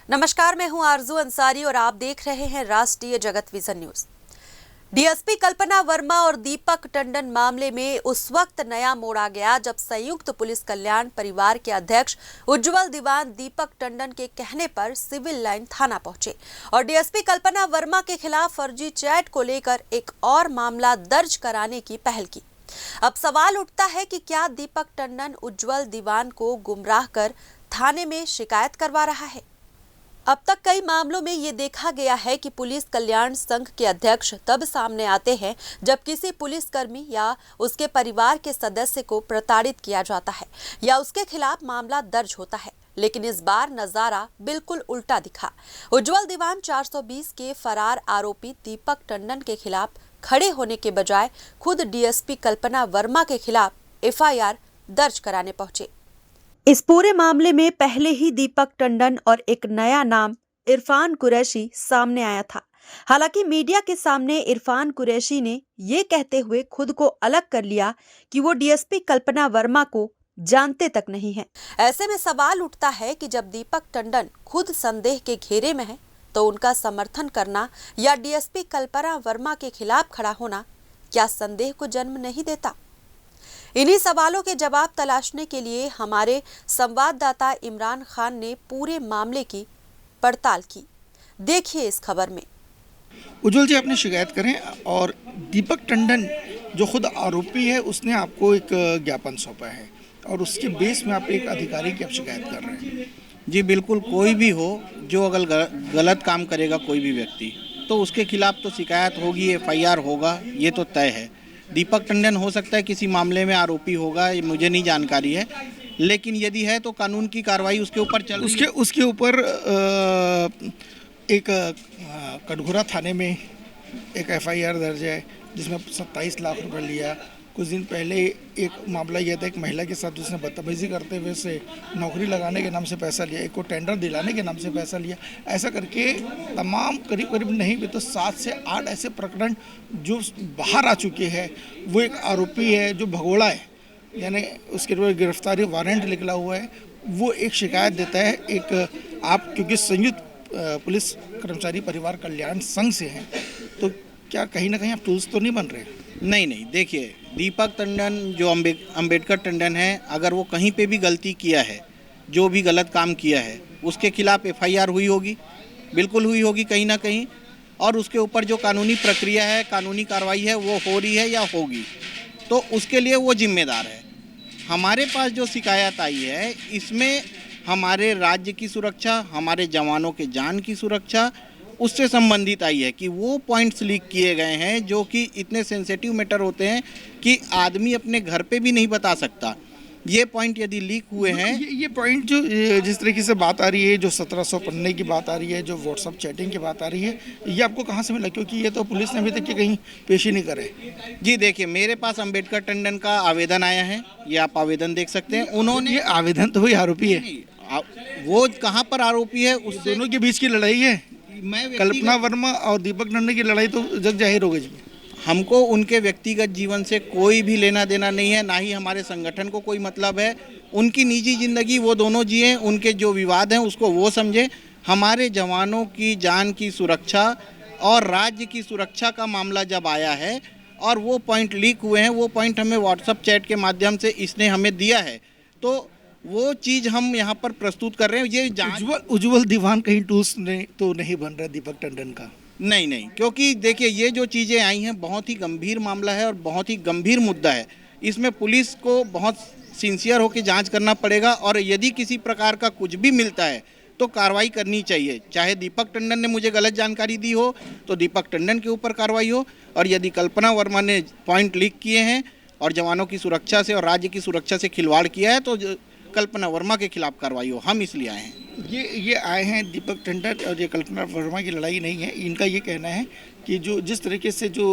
नमस्कार, मैं हूं आरजू अंसारी और आप देख रहे हैं राष्ट्रीय जगत विजन न्यूज। डीएसपी कल्पना वर्मा और दीपक टंडन मामले में उस वक्त नया मोड़ आ गया जब संयुक्त पुलिस कल्याण परिवार के अध्यक्ष उज्जवल दीवान दीपक टंडन के कहने पर सिविल लाइन थाना पहुंचे और डीएसपी कल्पना वर्मा के खिलाफ फर्जी चैट को लेकर एक और मामला दर्ज कराने की पहल की। अब सवाल उठता है कि क्या दीपक टंडन उज्जवल दीवान को गुमराह कर थाने में शिकायत करवा रहा है। अब तक कई मामलों में ये देखा गया है कि पुलिस कल्याण संघ के अध्यक्ष तब सामने आते हैं जब किसी पुलिसकर्मी या उसके परिवार के सदस्य को प्रताड़ित किया जाता है या उसके खिलाफ मामला दर्ज होता है, लेकिन इस बार नजारा बिल्कुल उल्टा दिखा। उज्जवल दीवान 420 के फरार आरोपी दीपक टंडन के खिलाफ खड़े होने के बजाय खुद डीएसपी कल्पना वर्मा के खिलाफ एफआईआर दर्ज कराने पहुंचे। इस पूरे मामले में पहले ही दीपक टंडन और एक नया नाम इरफान कुरैशी सामने आया था। हालांकि मीडिया के सामने इरफान कुरैशी ने ये कहते हुए खुद को अलग कर लिया कि वो डीएसपी कल्पना वर्मा को जानते तक नहीं है। ऐसे में सवाल उठता है कि जब दीपक टंडन खुद संदेह के घेरे में है तो उनका समर्थन करना या डीएसपी कल्पना वर्मा के खिलाफ खड़ा होना क्या संदेह को जन्म नहीं देता। इन्हीं सवालों के जवाब तलाशने के लिए हमारे संवाददाता इमरान खान ने पूरे मामले की पड़ताल की। देखिए इस खबर में। उज्जवल जी, आपने शिकायत करें और दीपक टंडन जो खुद आरोपी है उसने आपको एक ज्ञापन सौंपा है और उसके बेस में आप एक अधिकारी की आप शिकायत कर रहे हैं। जी बिल्कुल, कोई भी हो जो अगर गलत काम करेगा कोई भी व्यक्ति तो उसके खिलाफ तो शिकायत होगी, एफआईआर होगा, ये तो तय है। दीपक टंडन हो सकता है किसी मामले में आरोपी होगा, ये मुझे नहीं जानकारी है, लेकिन यदि है तो कानून की कार्रवाई उसके ऊपर चल रही है। उसके ऊपर एक कटघोरा थाने में एक एफआईआर दर्ज है जिसमें 27 लाख रुपए लिया। कुछ दिन पहले एक मामला यह था, एक महिला के साथ उसने बदतमीजी करते हुए से नौकरी लगाने के नाम से पैसा लिया, एक को टेंडर दिलाने के नाम से पैसा लिया। ऐसा करके तमाम करीब नहीं भी तो 7 से 8 ऐसे प्रकरण जो बाहर आ चुके हैं। वो एक आरोपी है जो भगोड़ा है, यानी उसके ऊपर गिरफ्तारी वारंट निकला हुआ है। वो एक शिकायत देता है, एक आप क्योंकि संयुक्त पुलिस कर्मचारी परिवार कल्याण संघ से हैं तो क्या कहीं ना कहीं आप टूल्स तो नहीं बन रहे? नहीं, देखिए दीपक टंडन जो अंबेडकर टंडन है, अगर वो कहीं पे भी गलती किया है, जो भी गलत काम किया है, उसके खिलाफ एफआईआर हुई होगी, बिल्कुल हुई होगी कहीं ना कहीं, और उसके ऊपर जो कानूनी प्रक्रिया है, कानूनी कार्रवाई है वो हो रही है या होगी, तो उसके लिए वो जिम्मेदार है। हमारे पास जो शिकायत आई है इसमें हमारे राज्य की सुरक्षा, हमारे जवानों के जान की सुरक्षा उससे संबंधित आई है कि वो पॉइंट्स लीक किए गए हैं जो कि इतने सेंसिटिव मैटर होते हैं कि आदमी अपने घर पे भी नहीं बता सकता। ये पॉइंट यदि लीक हुए हैं, ये पॉइंट जो जिस तरीके से बात आ रही है, जो 1700 पन्ने की बात आ रही है, जो व्हाट्सअप चैटिंग की बात आ रही है, ये आपको कहाँ से मिला? क्योंकि ये तो पुलिस ने अभी तक कहीं पेश ही नहीं करे। जी देखिए, मेरे पास अंबेडकर टंडन का आवेदन आया है, ये आप आवेदन देख सकते हैं। उन्होंने ये आवेदन तो वही आरोपी है, वो कहाँ पर आरोपी है, उस दोनों के बीच की लड़ाई है। कल्पना वर्मा और दीपक टंडन की लड़ाई तो जग जाहिर हो गई। हमको उनके व्यक्तिगत जीवन से कोई भी लेना देना नहीं है, ना ही हमारे संगठन को कोई मतलब है। उनकी निजी जिंदगी वो दोनों जिए, उनके जो विवाद हैं उसको वो समझे। हमारे जवानों की जान की सुरक्षा और राज्य की सुरक्षा का मामला जब आया है और वो पॉइंट लीक हुए हैं, वो पॉइंट हमें व्हाट्सएप चैट के माध्यम से इसने हमें दिया है, तो वो चीज़ हम यहाँ पर प्रस्तुत कर रहे हैं। ये उज्जवल दीवान कहीं टूल्स तो नहीं बन रहा दीपक टंडन का? नहीं, क्योंकि देखिए ये जो चीज़ें आई हैं बहुत ही गंभीर मामला है और बहुत ही गंभीर मुद्दा है। इसमें पुलिस को बहुत सिंसियर होकर जांच करना पड़ेगा और यदि किसी प्रकार का कुछ भी मिलता है तो कार्रवाई करनी चाहिए। चाहे दीपक टंडन ने मुझे गलत जानकारी दी हो तो दीपक टंडन के ऊपर कार्रवाई हो, और यदि कल्पना वर्मा ने पॉइंट लीक किए हैं और जवानों की सुरक्षा से और राज्य की सुरक्षा से खिलवाड़ किया है तो कल्पना वर्मा के खिलाफ कार्रवाई हो। हम इसलिए आए हैं। ये आए हैं दीपक टंडन और ये कल्पना वर्मा की लड़ाई नहीं है। इनका ये कहना है कि जो जिस तरीके से जो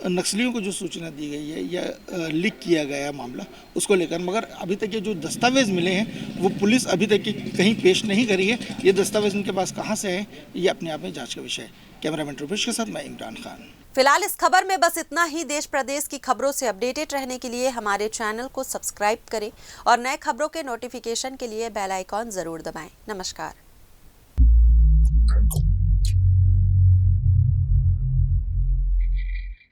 नक्सलियों को जो सूचना दी गई है या लीक किया गया मामला उसको लेकर, मगर अभी तक ये जो दस्तावेज मिले हैं वो पुलिस अभी तक कहीं पेश नहीं करी है। ये दस्तावेज उनके पास कहाँ से है, ये अपने आप में जांच का विषय है। कैमरामैन रुपेश के साथ मैं इमरान खान। फिलहाल इस खबर में बस इतना ही। देश प्रदेश की खबरों से अपडेटेड रहने के लिए हमारे चैनल को सब्सक्राइब करें और नए खबरों के नोटिफिकेशन के लिए बेल आइकॉन जरूर दबाएं। नमस्कार।